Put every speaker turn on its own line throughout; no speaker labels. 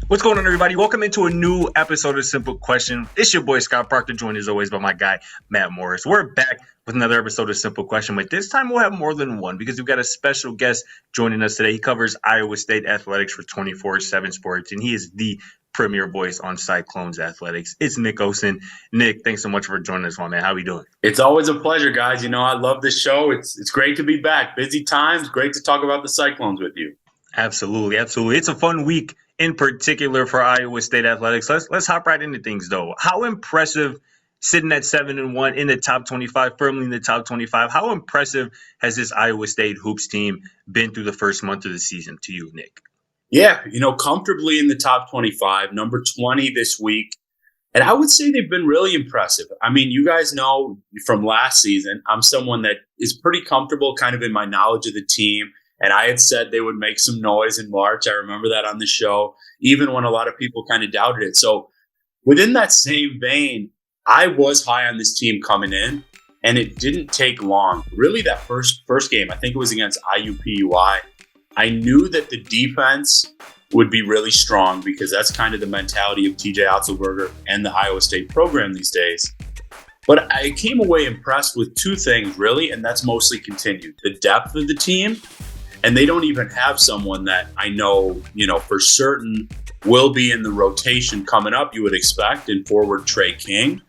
What's going on, everybody? Welcome into a new episode of Simple Question. It's your boy Scott Parker, joined as always by my guy Matt Morris. We're back with another episode of Simple Question, but this time we'll have more than one because we've got a special guest joining us today. He covers Iowa State athletics for 24/7 Sports, and he is the premier voice on Cyclones athletics. It's Nick Osen. Nick, thanks so much for joining us, my man. How are you doing?
It's always a pleasure, guys. You know, I love this show. It's great to be back. Busy times. Great to talk about the Cyclones with you.
Absolutely. It's a fun week in particular for Iowa State athletics. Let's hop right into things, though. How impressive, sitting at 7-1 in the top 25, firmly in the top 25, how impressive has this Iowa State hoops team been through the first month of the season to you, Nick?
Yeah, comfortably in the top 25, number 20 this week. And I would say they've been really impressive. I mean, you guys know from last season, I'm someone that is pretty comfortable kind of in my knowledge of the team. And I had said they would make some noise in March. I remember that on the show, even when a lot of people kind of doubted it. So within that same vein, I was high on this team coming in, and it didn't take long. Really, that first game, I think it was against IUPUI. I knew that the defense would be really strong because that's kind of the mentality of TJ Otzelberger and the Iowa State program these days. But I came away impressed with two things, really, and that's mostly continued. The depth of the team, and they don't even have someone that I know, for certain will be in the rotation coming up, you would expect, in forward Trey King.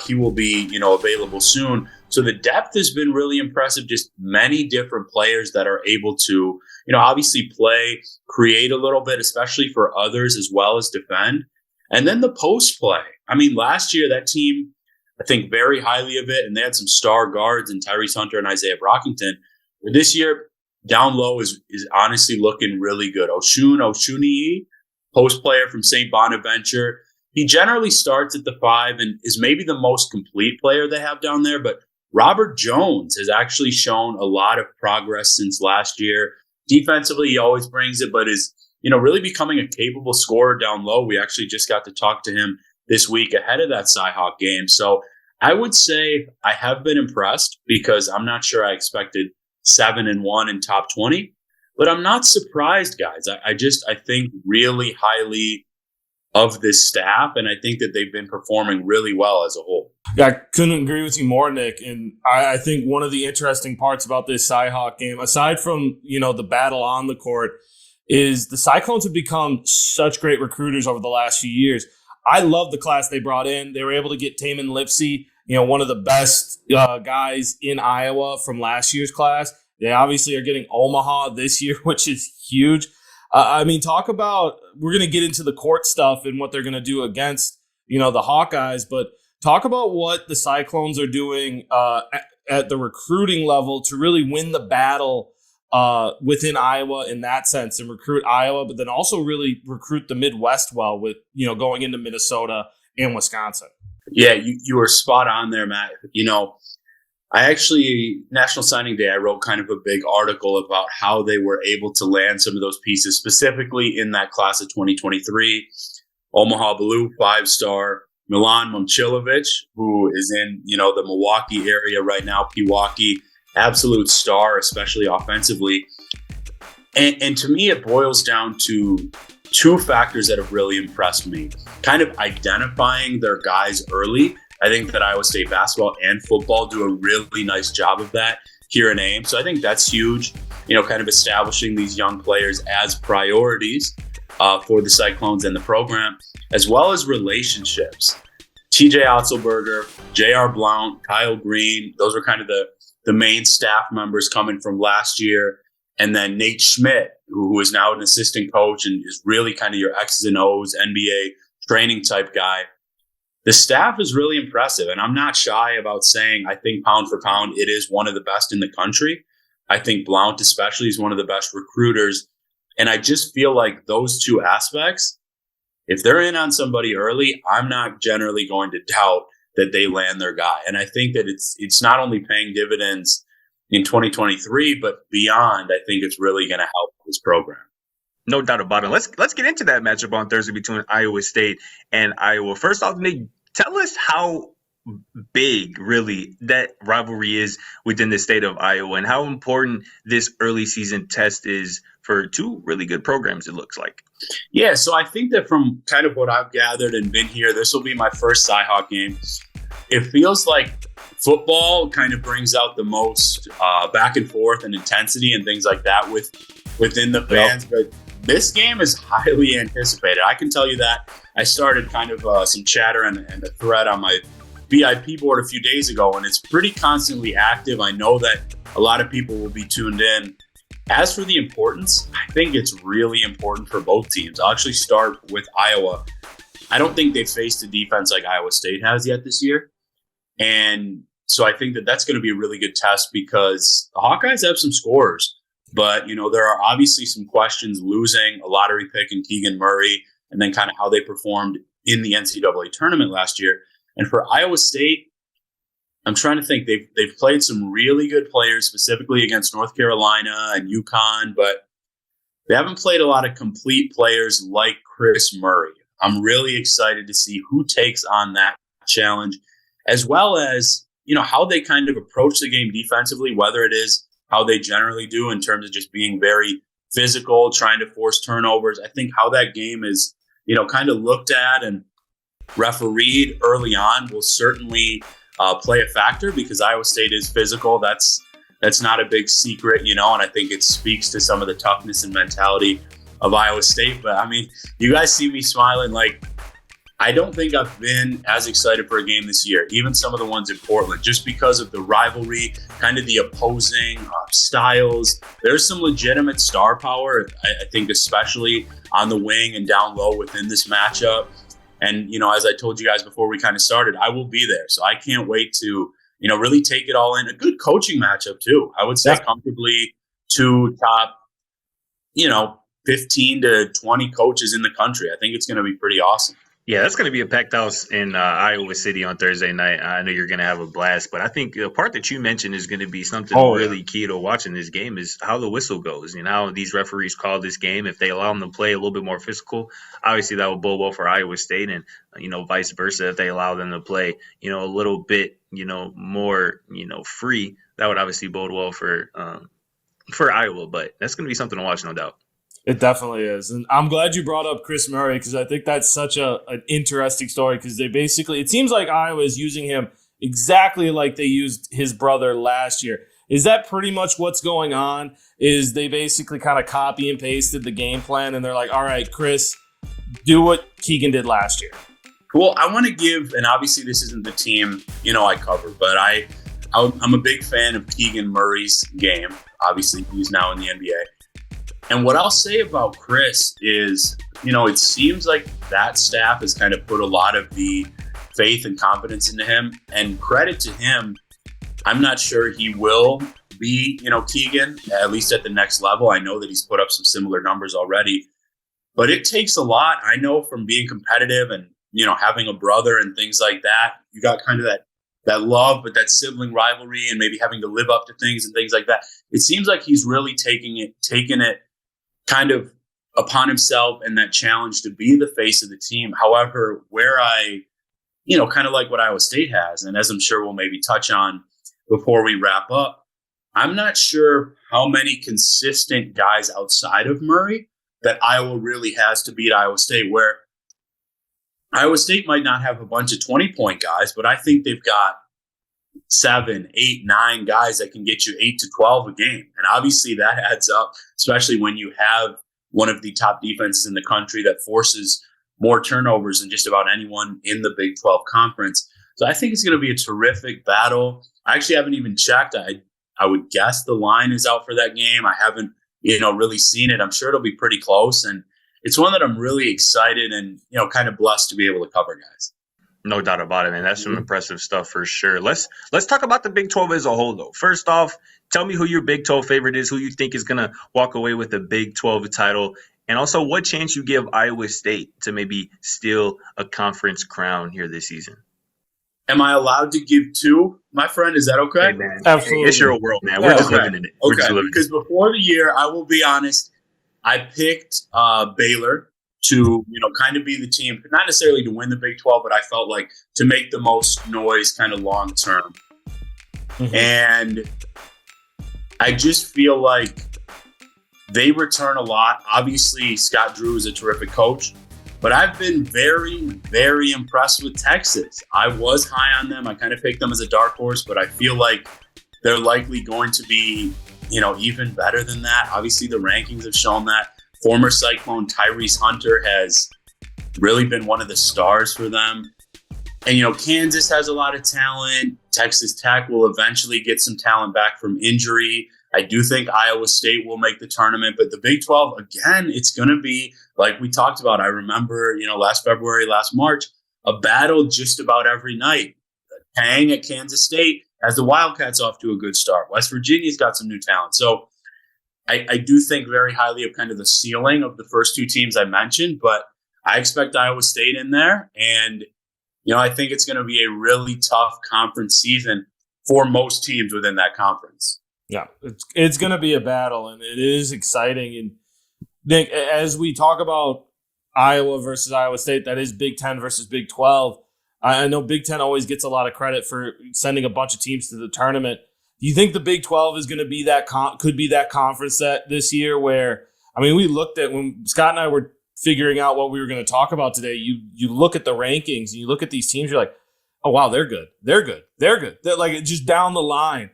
He will be, available soon. So the depth has been really impressive. Just many different players that are able to, obviously play, create a little bit, especially for others as well as defend. And then the post play. I mean, last year that team, I think very highly of it, and they had some star guards in Tyrese Hunter and Isaiah Brockington. This year, down low is honestly looking really good. Oshuniyi, post player from St. Bonaventure. He generally starts at the 5 and is maybe the most complete player they have down there. But Robert Jones has actually shown a lot of progress since last year. Defensively, he always brings it, but is, really becoming a capable scorer down low. We actually just got to talk to him this week ahead of that Cy-Hawk game. So I would say I have been impressed because I'm not sure I expected 7-1 in top 20, but I'm not surprised, guys. I think really highly of this staff, and I think that they've been performing really well as a whole.
Yeah, I couldn't agree with you more, Nick. And I think one of the interesting parts about this Cy-Hawk game, aside from, the battle on the court, is the Cyclones have become such great recruiters over the last few years. I love the class they brought in. They were able to get Taman Lipsey, one of the best guys in Iowa from last year's class. They obviously are getting Omaha this year, which is huge. Talk about, we're going to get into the court stuff and what they're going to do against, the Hawkeyes, but talk about what the Cyclones are doing at the recruiting level to really win the battle within Iowa in that sense and recruit Iowa, but then also really recruit the Midwest well with, going into Minnesota and Wisconsin.
Yeah, you were spot on there, Matt. I actually, National Signing Day, I wrote kind of a big article about how they were able to land some of those pieces, specifically in that class of 2023. Omaha Blue, 5-star. Milan Momcilovic, who is in, the Milwaukee area right now, Pewaukee, absolute star, especially offensively. And to me, it boils down to two factors that have really impressed me. Kind of identifying their guys early. I think that Iowa State basketball and football do a really nice job of that here in Ames. So I think that's huge, kind of establishing these young players as priorities for the Cyclones and the program, as well as relationships. TJ Otzelberger, J.R. Blount, Kyle Green, those were kind of the main staff members coming from last year. And then Nate Schmidt, who is now an assistant coach and is really kind of your X's and O's NBA training type guy. The staff is really impressive, and I'm not shy about saying I think pound for pound it is one of the best in the country. I think Blount especially is one of the best recruiters, and I just feel like those two aspects, if they're in on somebody early, I'm not generally going to doubt that they land their guy. And I think that it's not only paying dividends in 2023, but beyond. I think it's really going to help this program.
No doubt about it. Let's get into that matchup on Thursday between Iowa State and Iowa. First off, Nick, tell us how big really that rivalry is within the state of Iowa and how important this early season test is for two really good programs, it looks like.
Yeah, so I think that from kind of what I've gathered and been here, this will be my first Cyhawk game. It feels like football kind of brings out the most back and forth and intensity and things like that within the fans. Yep. But this game is highly anticipated. I can tell you that. I started kind of some chatter and a thread on my VIP board a few days ago, and it's pretty constantly active. I know that a lot of people will be tuned in. As for the importance, I think it's really important for both teams. I'll actually start with Iowa. I don't think they've faced a defense like Iowa State has yet this year. And so I think that that's going to be a really good test because the Hawkeyes have some scorers. But, there are obviously some questions losing a lottery pick in Keegan Murray and then kind of how they performed in the NCAA tournament last year. And for Iowa State, I'm trying to think. They've played some really good players, specifically against North Carolina and UConn, but they haven't played a lot of complete players like Chris Murray. I'm really excited to see who takes on that challenge, as well as, how they kind of approach the game defensively, whether it is how they generally do in terms of just being very physical, trying to force turnovers. I think how that game is, kind of looked at and refereed early on will certainly play a factor because Iowa State is physical. That's not a big secret, and I think it speaks to some of the toughness and mentality of Iowa State. But I mean, you guys see me smiling. Like, I don't think I've been as excited for a game this year, even some of the ones in Portland, just because of the rivalry, kind of the opposing styles. There's some legitimate star power, I think, especially on the wing and down low within this matchup. And, as I told you guys before we kind of started, I will be there. So I can't wait to, really take it all in. A good coaching matchup, too. I would say comfortably two top, 15 to 20 coaches in the country. I think it's going to be pretty awesome.
Yeah, that's going to be a packed house in Iowa City on Thursday night. I know you're going to have a blast, but I think the part that you mentioned is going to be something really key to watching this game is how the whistle goes. How these referees call this game. If they allow them to play a little bit more physical, obviously that will bode well for Iowa State, and vice versa. If they allow them to play, a little bit, more, free, that would obviously bode well for Iowa. But that's going to be something to watch, no doubt.
It definitely is. And I'm glad you brought up Chris Murray because I think that's such an interesting story because it seems like Iowa is using him exactly like they used his brother last year. Is that pretty much what's going on? Is they basically kind of copy and pasted the game plan and they're like, all right, Chris, do what Keegan did last year?
Well, I want to give, and obviously this isn't the team, I cover, but I'm a big fan of Keegan Murray's game. Obviously, he's now in the NBA. And what I'll say about Chris is, it seems like that staff has kind of put a lot of the faith and confidence into him. And credit to him, I'm not sure he will be, Keegan, at least at the next level. I know that he's put up some similar numbers already. But it takes a lot. I know from being competitive and, having a brother and things like that, you got kind of that love, but that sibling rivalry and maybe having to live up to things and things like that. It seems like he's really taking it kind of upon himself and that challenge to be the face of the team. However, where I, kind of like what Iowa State has, and as I'm sure we'll maybe touch on before we wrap up, I'm not sure how many consistent guys outside of Murray that Iowa really has to beat Iowa State, where Iowa State might not have a bunch of 20-point guys, but I think they've got 7, 8, 9 guys that can get you 8 to 12 a game. And obviously that adds up, especially when you have one of the top defenses in the country that forces more turnovers than just about anyone in the Big 12 conference. So I think it's going to be a terrific battle. I actually haven't even checked. I would guess the line is out for that game. I haven't, really seen it. I'm sure it'll be pretty close. And it's one that I'm really excited and, kind of blessed to be able to cover, guys.
No doubt about it, man. That's some impressive stuff for sure. Let's talk about the Big 12 as a whole, though. First off, tell me who your Big 12 favorite is, who you think is going to walk away with the Big 12 title, and also what chance you give Iowa State to maybe steal a conference crown here this season.
Am I allowed to give two, my friend? Is that okay?
Hey, man.
Absolutely.
It's your world, man. We're just living in it.
Because before the year, I will be honest, I picked Baylor to, kind of be the team, not necessarily to win the Big 12, but I felt like to make the most noise kind of long term. Mm-hmm. And I just feel like They return a lot. Obviously, Scott Drew is a terrific coach, but I've been very, very impressed with Texas. I was high on them. I kind of picked them as a dark horse, but I feel like they're likely going to be, even better than that. Obviously, the rankings have shown that. Former Cyclone Tyrese Hunter has really been one of the stars for them. And, Kansas has a lot of talent. Texas Tech will eventually get some talent back from injury. I do think Iowa State will make the tournament, but the Big 12, again, it's going to be like we talked about. I remember, last February, last March, a battle just about every night. Tang at Kansas State has the Wildcats off to a good start. West Virginia's got some new talent. So I do think very highly of kind of the ceiling of the first two teams I mentioned, but I expect Iowa State in there. And, I think it's going to be a really tough conference season for most teams within that conference.
Yeah, it's going to be a battle, and it is exciting. And Nick, as we talk about Iowa versus Iowa State, that is Big 10 versus Big 12. I know Big 10 always gets a lot of credit for sending a bunch of teams to the tournament. Do you think the Big 12 is going to be could be that conference that this year where, we looked at when Scott and I were figuring out what we were going to talk about today, you look at the rankings and you look at these teams, you're like, oh, wow, they're good. They're good. They're good. They're like just down the line.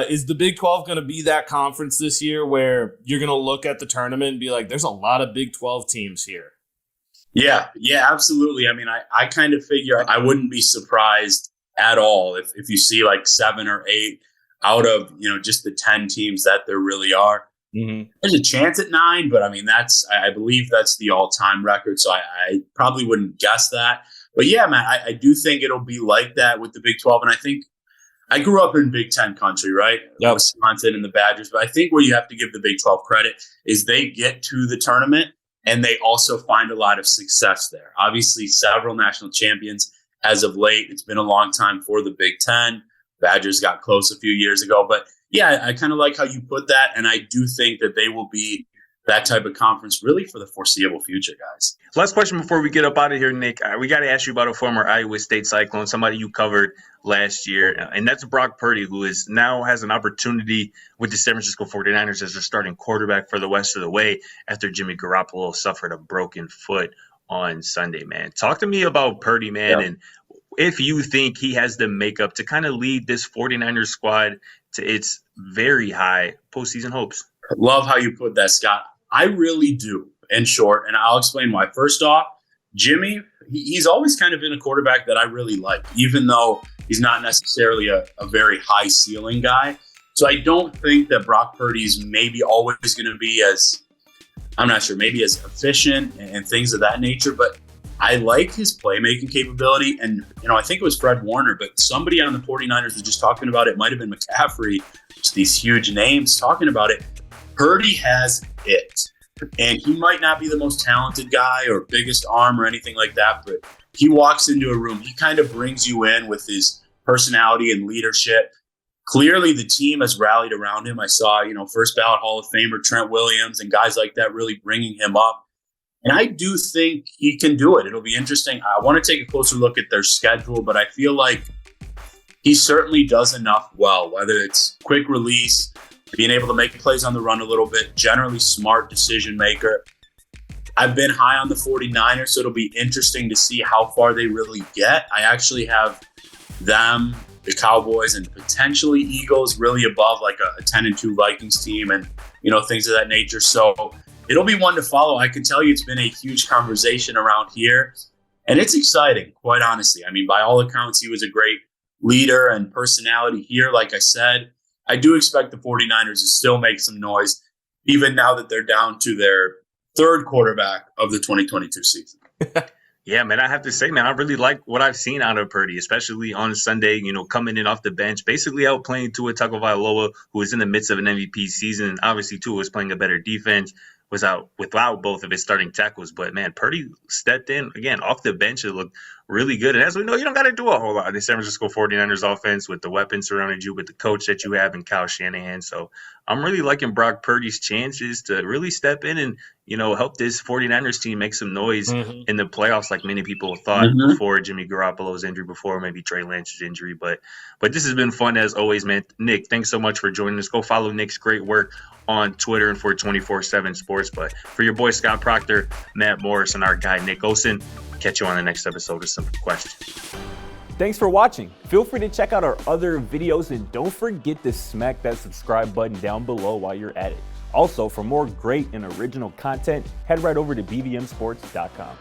Is the Big 12 going to be that conference this year where you're going to look at the tournament and be like, there's a lot of Big 12 teams here?
Yeah, absolutely. I kind of figure I wouldn't be surprised at all if you see like 7 or 8 out of, just the 10 teams that there really are. Mm-hmm. There's a chance at 9, but I believe that's the all-time record. So I probably wouldn't guess that. But yeah, man, I do think it'll be like that with the Big 12. And I think I grew up in Big 10 country, right?
Yep.
Wisconsin and the Badgers. But I think where you have to give the Big 12 credit is they get to the tournament and they also find a lot of success there. Obviously, several national champions as of late. It's been a long time for the Big 10. Badgers got close a few years ago. But yeah, I kind of like how you put that. And I do think that they will be that type of conference really for the foreseeable future, guys.
Last question before we get up out of here, Nick. We got to ask you about a former Iowa State Cyclone, somebody you covered last year, and that's Brock Purdy, who now has an opportunity with the San Francisco 49ers as their starting quarterback for the rest of the way after Jimmy Garoppolo suffered a broken foot on Sunday, man. Talk to me about Purdy, man, and if you think he has the makeup to kind of lead this 49ers squad to its very high postseason hopes.
Love how you put that, Scott. I really do, in short, and I'll explain why. First off, Jimmy, he's always kind of been a quarterback that I really like, even though he's not necessarily a very high ceiling guy. So I don't think that Brock Purdy's maybe always going to be maybe as efficient and things of that nature, but I like his playmaking capability. And, I think it was Fred Warner, but somebody on the 49ers was just talking about it. Might have been McCaffrey, just these huge names talking about it. Purdy has it. And he might not be the most talented guy or biggest arm or anything like that, but he walks into a room. He kind of brings you in with his personality and leadership. Clearly, the team has rallied around him. I saw, first ballot Hall of Famer Trent Williams and guys like that really bringing him up. And I do think he can do it. It'll be interesting. I want to take a closer look at their schedule, but I feel like he certainly does enough well, whether it's quick release, being able to make plays on the run a little bit, generally smart decision maker. I've been high on the 49ers, so it'll be interesting to see how far they really get. I actually have them, the Cowboys, and potentially Eagles really above like a 10-2 Vikings team and, things of that nature. So it'll be one to follow. I can tell you it's been a huge conversation around here, and it's exciting, quite honestly. By all accounts, he was a great leader and personality here, like I said. I do expect the 49ers to still make some noise, even now that they're down to their third quarterback of the 2022 season.
Yeah, man, I have to say, man, I really like what I've seen out of Purdy, especially on Sunday, coming in off the bench, basically outplaying Tua Tagovailoa, who was in the midst of an MVP season. And obviously, Tua was playing a better defense, was out without both of his starting tackles. But, man, Purdy stepped in, again, off the bench. It looked really good. And as we know, you don't got to do a whole lot. The San Francisco 49ers offense with the weapons surrounding you, with the coach that you have in Kyle Shanahan. So I'm really liking Brock Purdy's chances to really step in and, help this 49ers team make some noise in the playoffs, like many people thought before Jimmy Garoppolo's injury, before maybe Trey Lance's injury. But this has been fun as always, man. Nick, thanks so much for joining us. Go follow Nick's great work on Twitter and for 24/7 Sports. But for your boy Scott Proctor, Matt Morris, and our guy Nick Olson, catch you on the next episode of Simple Question.
Thanks for watching. Feel free to check out our other videos and don't forget to smack that subscribe button down below while you're at it. Also, for more great and original content, head right over to bvmsports.com.